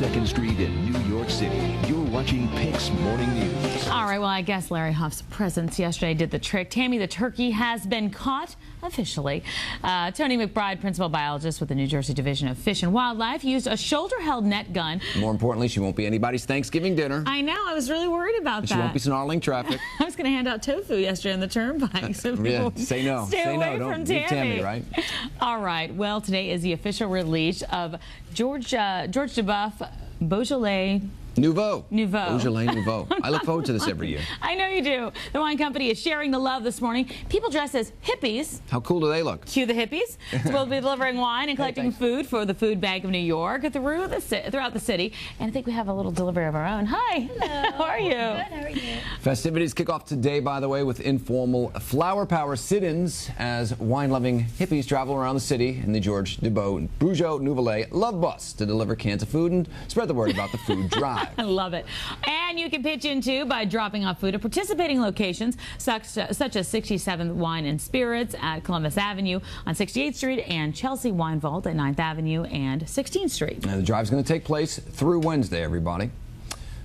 2nd Street in New York City. You're watching PIX Morning News. All right, well, I guess Larry Huff's presence yesterday did the trick. Tammy the turkey has been caught officially. Tony McBride, principal biologist with the New Jersey Division of Fish and Wildlife, used a shoulder-held net gun. More importantly, she won't be anybody's Thanksgiving dinner. I know, I was really worried about that. She won't be snarling traffic. I was going to hand out tofu yesterday on the turnpike. So Yeah, say no. Stay Say away no. from Don't leave Tammy. Tammy, right? All right, well, today is the official release of George DeBuff Beaujolais Nouveau. Nouveau. Beaujolais Nouveau. I look forward to this every year. I know you do. The wine company is sharing the love this morning. People dressed as hippies. How cool do they look? Cue the hippies. So we'll be delivering wine and collecting food for the Food Bank of New York throughout the city. And I think we have a little delivery of our own. Hi. Hello. How are you? Good. How are you? Festivities kick off today, by the way, with informal flower power sit-ins as wine-loving hippies travel around the city in the George DeBuff Beaujolais Nouveau Love Bus to deliver cans of food and spread the word about the food drive. I love it. And you can pitch in too by dropping off food at participating locations such as 67th Wine and Spirits at Columbus Avenue on 68th Street and Chelsea Wine Vault at 9th Avenue and 16th Street. And the drive's going to take place through Wednesday, everybody.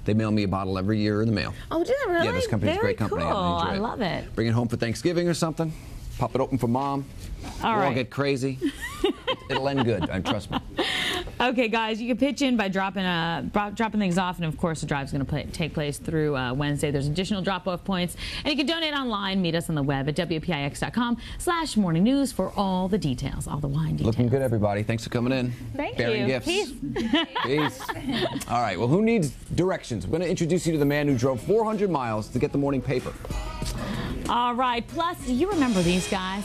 They mail me a bottle every year in the mail. Oh, do they really? Yeah, this company's a Very great company. Cool. I enjoy it. love it. Bring it home for Thanksgiving or something. Pop it open for Mom. All We'll right. all get crazy. It'll end good, trust me. Okay, guys, you can pitch in by dropping things off, and of course, the drive's going to take place through Wednesday. There's additional drop-off points, and you can donate online. Meet us on the web at WPIX.com/morning news for all the details, all the wine details. Looking good, everybody. Thanks for coming in. Thank Bearing you. gifts. Peace. Peace. All right. Well, who needs directions? I'm going to introduce you to the man who drove 400 miles to get the morning paper. All right. Plus, do you remember these guys?